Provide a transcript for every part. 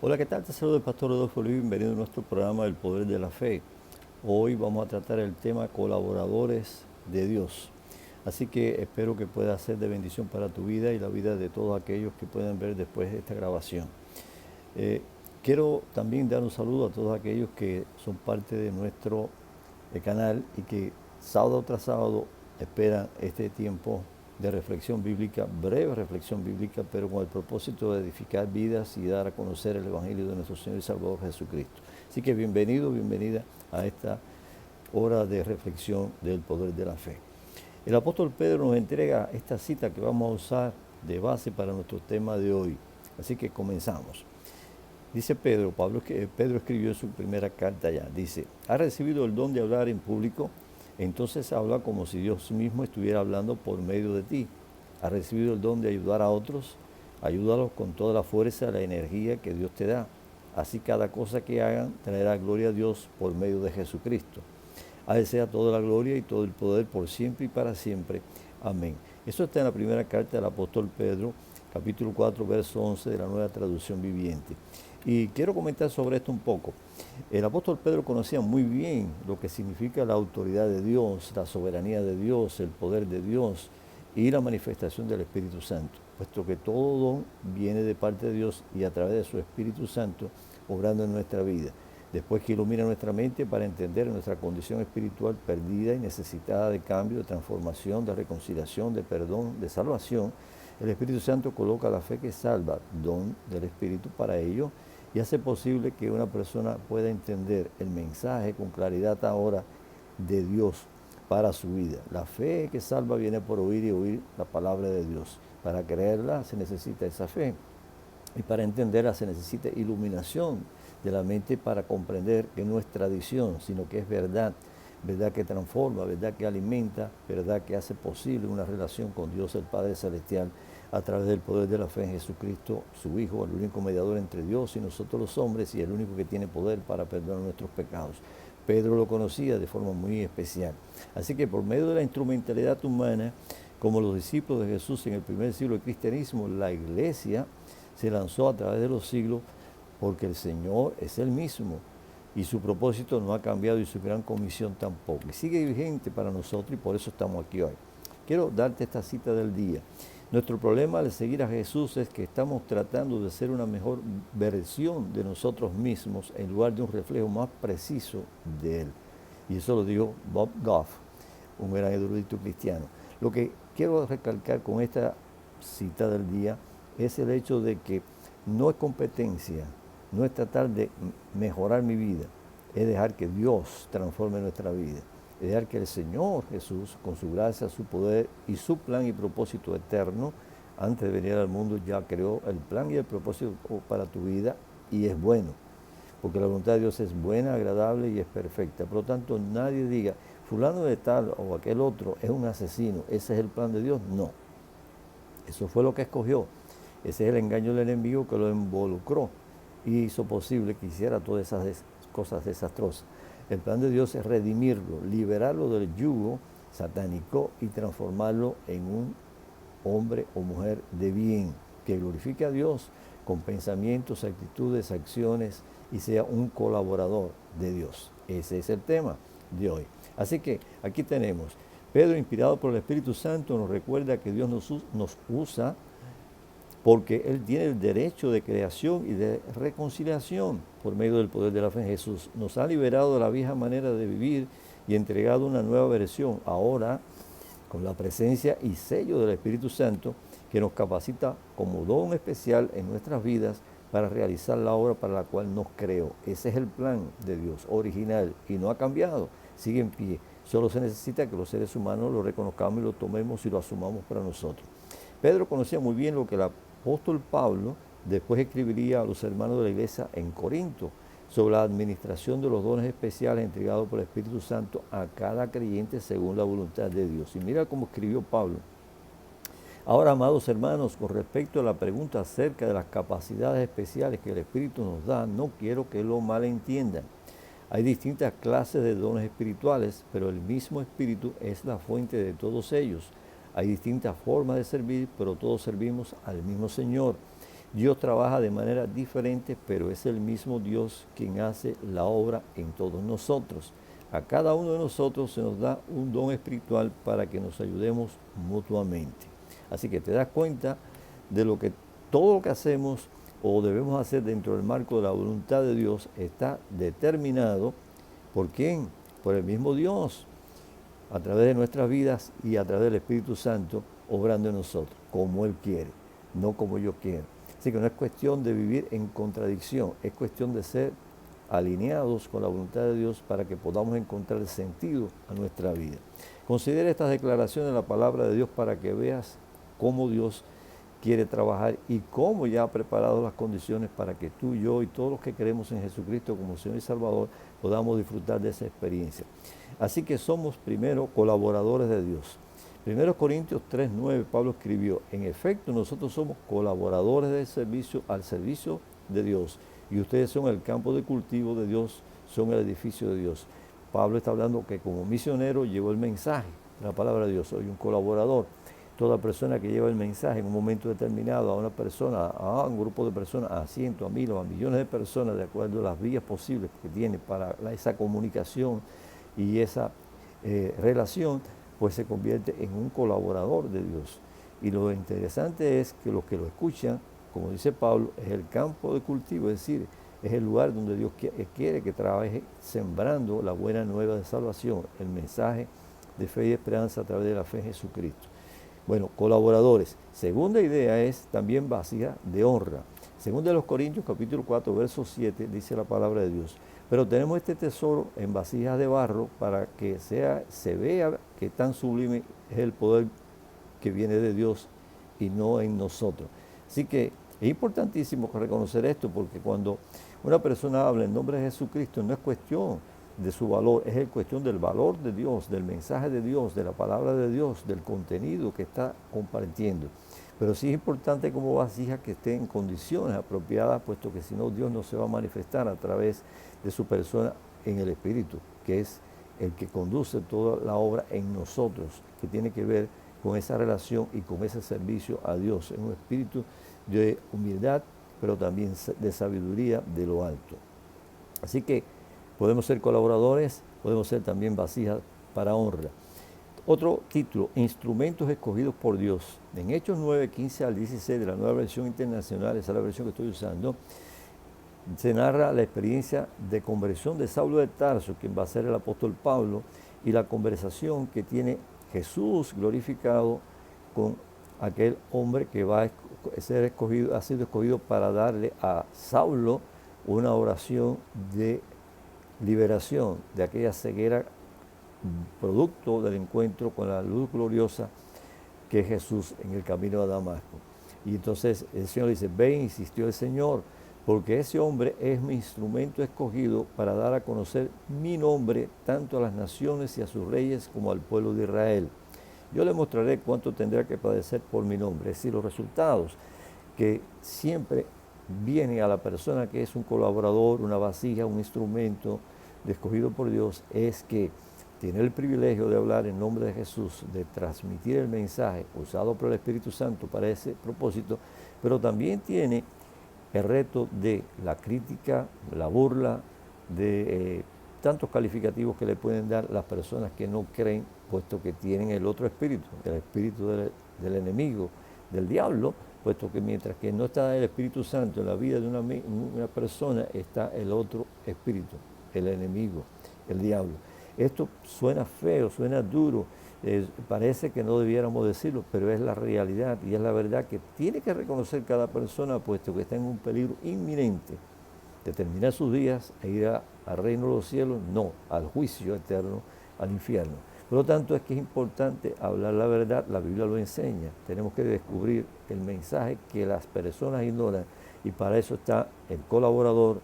Hola, ¿qué tal? Te saludo el pastor Rodolfo Luis, bienvenido a nuestro programa El Poder de la Fe. Hoy vamos a tratar el tema colaboradores de Dios. Así que espero que pueda ser de bendición para tu vida y la vida de todos aquellos que puedan ver después de esta grabación. Eh, Quiero también dar un saludo a todos aquellos que son parte de nuestro canal y que sábado tras sábado esperan este tiempo de reflexión bíblica, breve reflexión bíblica, pero con el propósito de edificar vidas y dar a conocer el Evangelio de nuestro Señor y Salvador Jesucristo. Así que bienvenido, bienvenida a esta hora de reflexión del poder de la fe. El apóstol Pedro nos entrega esta cita que vamos a usar de base para nuestro tema de hoy. Así que comenzamos. Dice Pedro, Pedro escribió su primera carta ya, dice, ¿has recibido el don de hablar en público? Entonces habla como si Dios mismo estuviera hablando por medio de ti. ¿Has recibido el don de ayudar a otros? Ayúdalos con toda la fuerza, la energía que Dios te da. Así cada cosa que hagan traerá gloria a Dios por medio de Jesucristo. A Él sea toda la gloria y todo el poder por siempre y para siempre. Amén. Eso está en la primera carta del apóstol Pedro, capítulo 4, verso 11 de la Nueva Traducción Viviente. Y quiero comentar sobre esto un poco. El apóstol Pedro conocía muy bien lo que significa la autoridad de Dios, la soberanía de Dios, el poder de Dios y la manifestación del Espíritu Santo, puesto que todo don viene de parte de Dios y a través de su Espíritu Santo obrando en nuestra vida. Después que ilumina nuestra mente para entender nuestra condición espiritual perdida y necesitada de cambio, de transformación, de reconciliación, de perdón, de salvación, el Espíritu Santo coloca la fe que salva, don del Espíritu para ello, y hace posible que una persona pueda entender el mensaje con claridad ahora de Dios para su vida. La fe que salva viene por oír y oír la palabra de Dios. Para creerla se necesita esa fe y para entenderla se necesita iluminación de la mente para comprender que no es tradición, sino que es verdad, verdad que transforma, verdad que alimenta, verdad que hace posible una relación con Dios el Padre Celestial a través del poder de la fe en Jesucristo, su Hijo, el único mediador entre Dios y nosotros los hombres y el único que tiene poder para perdonar nuestros pecados. Pedro lo conocía de forma muy especial. Así que por medio de la instrumentalidad humana, como los discípulos de Jesús en el primer siglo del cristianismo, la iglesia se lanzó a través de los siglos porque el Señor es el mismo y su propósito no ha cambiado y su gran comisión tampoco. Y sigue vigente para nosotros y por eso estamos aquí hoy. Quiero darte esta cita del día. Nuestro problema al seguir a Jesús es que estamos tratando de ser una mejor versión de nosotros mismos en lugar de un reflejo más preciso de Él. Y eso lo dijo Bob Goff, un gran erudito cristiano. Lo que quiero recalcar con esta cita del día es el hecho de que no es competencia, no es tratar de mejorar mi vida, es dejar que Dios transforme nuestra vida. Es dejar que el Señor Jesús, con su gracia, su poder y su plan y propósito eterno, antes de venir al mundo ya creó el plan y el propósito para tu vida y es bueno. Porque la voluntad de Dios es buena, agradable y es perfecta. Por lo tanto, nadie diga, fulano de tal o aquel otro es un asesino, ese es el plan de Dios. No, eso fue lo que escogió. Ese es el engaño del enemigo que lo involucró y hizo posible que hiciera todas esas cosas desastrosas. El plan de Dios es redimirlo, liberarlo del yugo satánico y transformarlo en un hombre o mujer de bien, que glorifique a Dios con pensamientos, actitudes, acciones y sea un colaborador de Dios. Ese es el tema de hoy. Así que aquí tenemos, Pedro, inspirado por el Espíritu Santo, nos recuerda que Dios nos usa porque Él tiene el derecho de creación y de reconciliación por medio del poder de la fe en Jesús. Nos ha liberado de la vieja manera de vivir y entregado una nueva versión, ahora con la presencia y sello del Espíritu Santo, que nos capacita como don especial en nuestras vidas para realizar la obra para la cual nos creó. Ese es el plan de Dios original y no ha cambiado, sigue en pie. Solo se necesita que los seres humanos lo reconozcamos y lo tomemos y lo asumamos para nosotros. Pedro conocía muy bien lo que el apóstol Pablo después escribiría a los hermanos de la iglesia en Corinto sobre la administración de los dones especiales entregados por el Espíritu Santo a cada creyente según la voluntad de Dios. Y mira cómo escribió Pablo. Ahora, amados hermanos, con respecto a la pregunta acerca de las capacidades especiales que el Espíritu nos da, no quiero que lo malentiendan. Hay distintas clases de dones espirituales, pero el mismo Espíritu es la fuente de todos ellos. Hay distintas formas de servir, pero todos servimos al mismo Señor. Dios trabaja de manera diferente, pero es el mismo Dios quien hace la obra en todos nosotros. A cada uno de nosotros se nos da un don espiritual para que nos ayudemos mutuamente. Así que te das cuenta de lo que todo lo que hacemos o debemos hacer dentro del marco de la voluntad de Dios está determinado por quién, por el mismo Dios, a través de nuestras vidas y a través del Espíritu Santo obrando en nosotros, como Él quiere, no como yo quiero. Así que no es cuestión de vivir en contradicción, es cuestión de ser alineados con la voluntad de Dios para que podamos encontrar sentido a nuestra vida. Considera estas declaraciones de la palabra de Dios para que veas cómo Dios quiere trabajar y cómo ya ha preparado las condiciones para que tú, yo y todos los que creemos en Jesucristo como Señor y Salvador podamos disfrutar de esa experiencia. Así que somos primero colaboradores de Dios. 1 Corintios 3:9 Pablo escribió, en efecto nosotros somos colaboradores del servicio al servicio de Dios y ustedes son el campo de cultivo de Dios, son el edificio de Dios. Pablo está hablando que como misionero llevó el mensaje, la palabra de Dios, soy un colaborador. Toda persona que lleva el mensaje en un momento determinado a una persona, a un grupo de personas, a cientos, a miles, a millones de personas, de acuerdo a las vías posibles que tiene para esa comunicación y esa relación, pues se convierte en un colaborador de Dios. Y lo interesante es que los que lo escuchan, como dice Pablo, es el campo de cultivo, es decir, es el lugar donde Dios quiere que trabaje sembrando la buena nueva de salvación, el mensaje de fe y esperanza a través de la fe en Jesucristo. Bueno, colaboradores. Segunda idea es también vasija de honra. Segunda de los Corintios, capítulo 4, verso 7, dice la palabra de Dios. Pero tenemos este tesoro en vasijas de barro para que se vea que tan sublime es el poder que viene de Dios y no en nosotros. Así que es importantísimo reconocer esto porque cuando una persona habla en nombre de Jesucristo no es cuestión de su valor, es cuestión del valor de Dios, del mensaje de Dios, de la palabra de Dios, del contenido que está compartiendo. Pero sí es importante como vasija que esté en condiciones apropiadas, puesto que si no Dios no se va a manifestar a través de su persona en el Espíritu, que es el que conduce toda la obra en nosotros, que tiene que ver con esa relación y con ese servicio a Dios, en un espíritu de humildad, pero también de sabiduría de lo alto. Así que podemos ser colaboradores, podemos ser también vasijas para honra. Otro título, instrumentos escogidos por Dios. En Hechos 9, 15 al 16 de la Nueva Versión Internacional, esa es la versión que estoy usando, se narra la experiencia de conversión de Saulo de Tarso, quien va a ser el apóstol Pablo, y la conversación que tiene Jesús glorificado con aquel hombre que va a ser escogido, ha sido escogido para darle a Saulo una oración de liberación de aquella ceguera producto del encuentro con la luz gloriosa que es Jesús en el camino a Damasco. Y entonces el Señor dice, ven, insistió el Señor, porque ese hombre es mi instrumento escogido para dar a conocer mi nombre tanto a las naciones y a sus reyes como al pueblo de Israel. Yo le mostraré cuánto tendrá que padecer por mi nombre. Es decir, los resultados que siempre vienen a la persona que es un colaborador, una vasija, un instrumento escogido por Dios, es que tiene el privilegio de hablar en nombre de Jesús, de transmitir el mensaje usado por el Espíritu Santo para ese propósito, pero también tiene el reto de la crítica, la burla, de tantos calificativos que le pueden dar las personas que no creen, puesto que tienen el otro espíritu, el espíritu del enemigo, del diablo, puesto que mientras que no está el Espíritu Santo en la vida de una persona, está el otro espíritu, el enemigo, el diablo. Esto suena feo, suena duro, parece que no debiéramos decirlo, pero es la realidad y es la verdad que tiene que reconocer cada persona, puesto que está en un peligro inminente de terminar sus días e ir al reino de los cielos, no, al juicio eterno, al infierno. Por lo tanto, es que es importante hablar la verdad, la Biblia lo enseña, tenemos que descubrir el mensaje que las personas ignoran y para eso está el colaborador,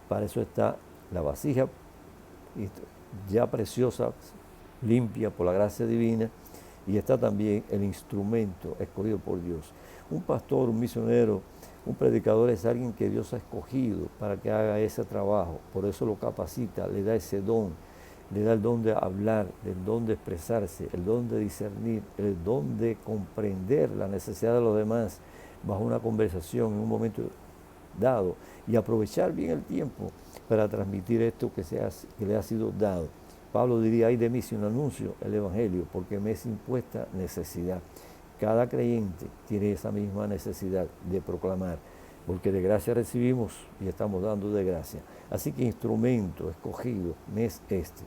para eso está la vasija ya preciosa, limpia por la gracia divina, y está también el instrumento escogido por Dios. Un pastor, un misionero, un predicador es alguien que Dios ha escogido para que haga ese trabajo, por eso lo capacita, le da ese don, le da el don de hablar, el don de expresarse, el don de discernir, el don de comprender la necesidad de los demás, bajo una conversación en un momento dado y aprovechar bien el tiempo para transmitir esto que le ha sido dado. Pablo diría, ay de mí si no anuncio el Evangelio, porque me es impuesta necesidad. Cada creyente tiene esa misma necesidad de proclamar, porque de gracia recibimos y estamos dando de gracia. Así que instrumento escogido me es este.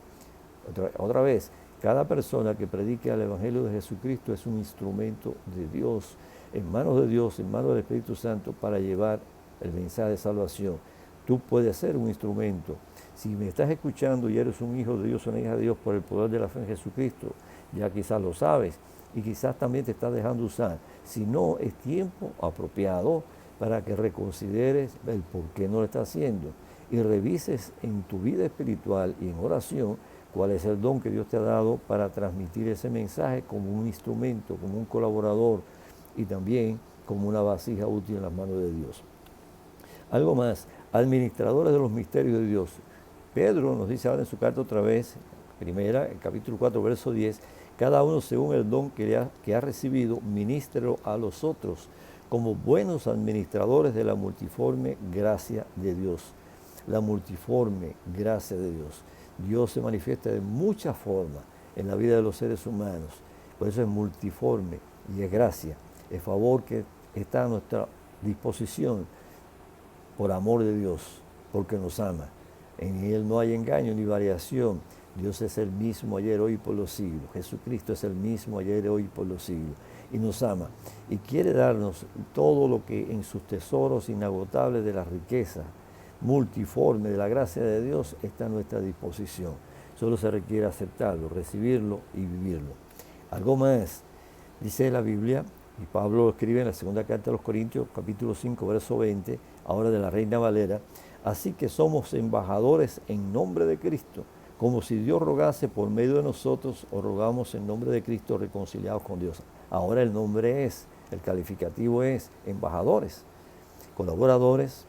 Otra vez, cada persona que predique el Evangelio de Jesucristo es un instrumento de Dios, en manos de Dios, en manos del Espíritu Santo, para llevar el mensaje de salvación. Tú puedes ser un instrumento. Si me estás escuchando y eres un hijo de Dios o una hija de Dios por el poder de la fe en Jesucristo, ya quizás lo sabes y quizás también te estás dejando usar. Si no, es tiempo apropiado para que reconsideres el por qué no lo estás haciendo y revises en tu vida espiritual y en oración cuál es el don que Dios te ha dado para transmitir ese mensaje como un instrumento, como un colaborador y también como una vasija útil en las manos de Dios. Algo más, administradores de los misterios de Dios. Pedro nos dice ahora en su carta otra vez, primera, el capítulo 4, verso 10, cada uno según el don que ha recibido, ministro a los otros, como buenos administradores de la multiforme gracia de Dios. La multiforme gracia de Dios. Dios se manifiesta de muchas formas en la vida de los seres humanos. Por eso es multiforme y es gracia, es favor que está a nuestra disposición por amor de Dios, porque nos ama. En Él no hay engaño ni variación. Dios es el mismo ayer, hoy y por los siglos. Jesucristo es el mismo ayer, hoy y por los siglos. Y nos ama. Y quiere darnos todo lo que en sus tesoros inagotables de la riqueza multiforme de la gracia de Dios está a nuestra disposición. Solo se requiere aceptarlo, recibirlo y vivirlo. Algo más, dice la Biblia, y Pablo lo escribe en la segunda carta de los Corintios, capítulo 5, verso 20, ahora de la Reina Valera, así que somos embajadores en nombre de Cristo, como si Dios rogase por medio de nosotros, o rogamos en nombre de Cristo reconciliados con Dios. Ahora el nombre es, el calificativo es embajadores, colaboradores,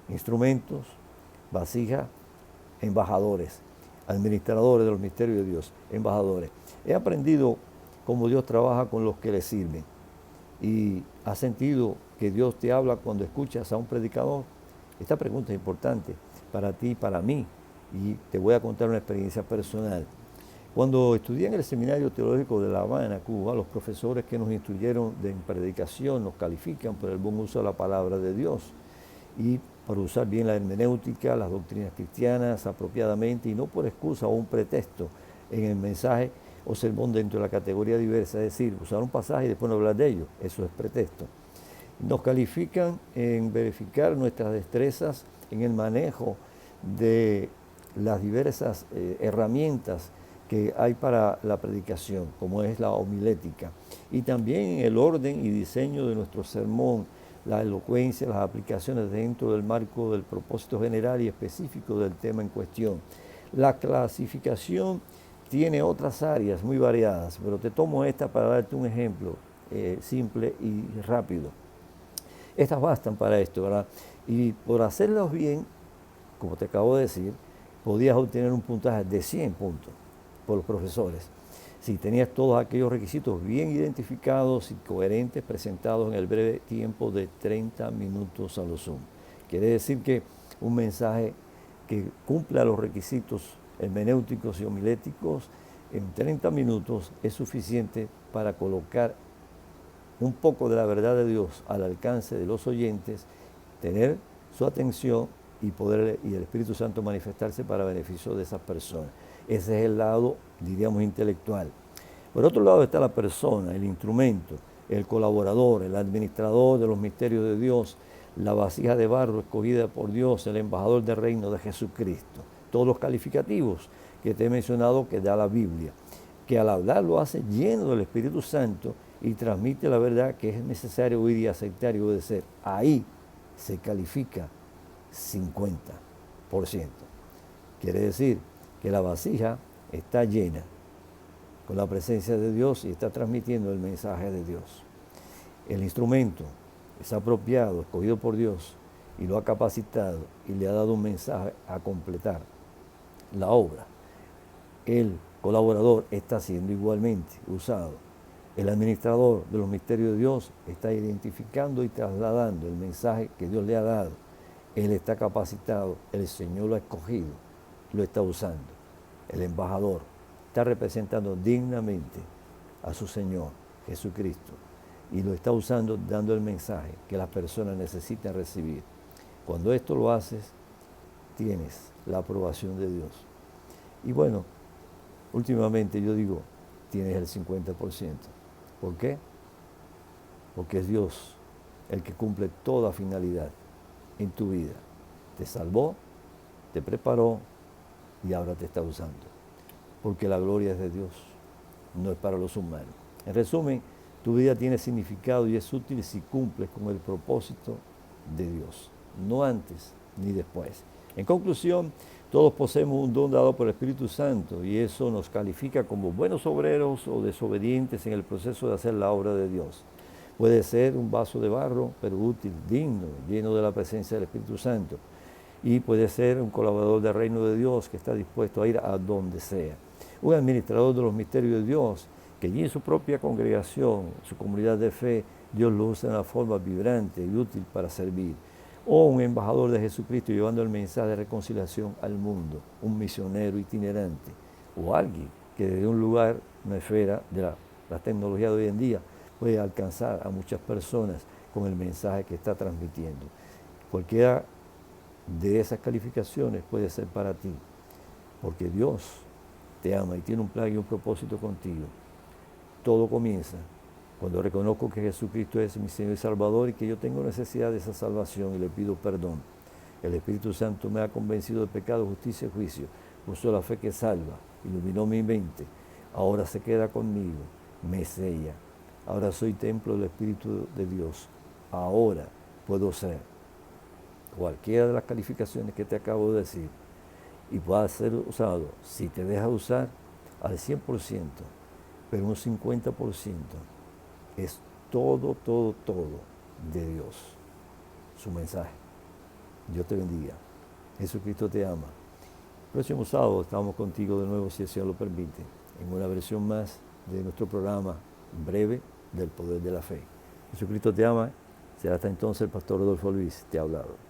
instrumentos, vasija, embajadores, administradores de los misterios de Dios, embajadores. He aprendido cómo Dios trabaja con los que le sirven y has sentido que Dios te habla cuando escuchas a un predicador. Esta pregunta es importante para ti y para mí y te voy a contar una experiencia personal. Cuando estudié en el Seminario Teológico de La Habana, Cuba, los profesores que nos instruyeron en predicación nos califican por el buen uso de la palabra de Dios y por usar bien la hermenéutica, las doctrinas cristianas apropiadamente y no por excusa o un pretexto en el mensaje o sermón dentro de la categoría diversa, es decir, usar un pasaje y después no hablar de ello, eso es pretexto. Nos califican en verificar nuestras destrezas en el manejo de las diversas herramientas que hay para la predicación, como es la homilética, y también en el orden y diseño de nuestro sermón, la elocuencia, las aplicaciones dentro del marco del propósito general y específico del tema en cuestión. La clasificación tiene otras áreas muy variadas, pero te tomo esta para darte un ejemplo simple y rápido. Estas bastan para esto, ¿verdad? Y por hacerlos bien, como te acabo de decir, podías obtener un puntaje de 100 puntos por los profesores. Si tenías todos aquellos requisitos bien identificados y coherentes presentados en el breve tiempo de 30 minutos a lo sumo. Quiere decir que un mensaje que cumpla los requisitos hermenéuticos y homiléticos en 30 minutos es suficiente para colocar un poco de la verdad de Dios al alcance de los oyentes, tener su atención y el Espíritu Santo manifestarse para beneficio de esas personas. Ese es el lado, diríamos, intelectual. Por otro lado está la persona, el instrumento, el colaborador, el administrador de los misterios de Dios, la vasija de barro escogida por Dios, el embajador del reino de Jesucristo. Todos los calificativos que te he mencionado que da la Biblia, que al hablar lo hace lleno del Espíritu Santo y transmite la verdad que es necesario oír y aceptar y obedecer. Ahí se califica 50%. Quiere decir que la vasija está llena con la presencia de Dios y está transmitiendo el mensaje de Dios. El instrumento es apropiado, escogido por Dios y lo ha capacitado y le ha dado un mensaje a completar la obra. El colaborador está siendo igualmente usado El administrador de los misterios de Dios está identificando y trasladando el mensaje que Dios le ha dado. Él está capacitado, el Señor lo ha escogido, lo está usando. El embajador está representando dignamente a su Señor, Jesucristo, y lo está usando dando el mensaje que las personas necesitan recibir. Cuando esto lo haces, tienes la aprobación de Dios. Y bueno, últimamente yo digo, tienes el 50%. ¿Por qué? Porque es Dios el que cumple toda finalidad en tu vida. Te salvó, te preparó y ahora te está usando. Porque la gloria es de Dios, no es para los humanos. En resumen, tu vida tiene significado y es útil si cumples con el propósito de Dios, no antes ni después. En conclusión, todos poseemos un don dado por el Espíritu Santo y eso nos califica como buenos obreros o desobedientes en el proceso de hacer la obra de Dios. Puede ser un vaso de barro, pero útil, digno, lleno de la presencia del Espíritu Santo. Y puede ser un colaborador del reino de Dios que está dispuesto a ir a donde sea. Un administrador de los misterios de Dios que allí en su propia congregación, su comunidad de fe, Dios lo usa de una forma vibrante y útil para servir. O un embajador de Jesucristo llevando el mensaje de reconciliación al mundo, un misionero itinerante, o alguien que desde un lugar, una esfera de la tecnología de hoy en día, puede alcanzar a muchas personas con el mensaje que está transmitiendo. Cualquiera de esas calificaciones puede ser para ti, porque Dios te ama y tiene un plan y un propósito contigo. Todo comienza cuando reconozco que Jesucristo es mi Señor y Salvador y que yo tengo necesidad de esa salvación y le pido perdón. El Espíritu Santo me ha convencido de pecado, justicia y juicio. Puso la fe que salva, iluminó mi mente. Ahora se queda conmigo, me sella. Ahora soy templo del Espíritu de Dios. Ahora puedo ser cualquiera de las calificaciones que te acabo de decir y pueda ser usado, si te dejas usar, al 100%, pero un 50% es todo de Dios, su mensaje. Dios te bendiga. Jesucristo te ama. Próximo sábado estamos contigo de nuevo, si el Señor lo permite, en una versión más de nuestro programa breve del poder de la fe. Jesucristo te ama. Será hasta entonces el pastor Rodolfo Luis te ha hablado.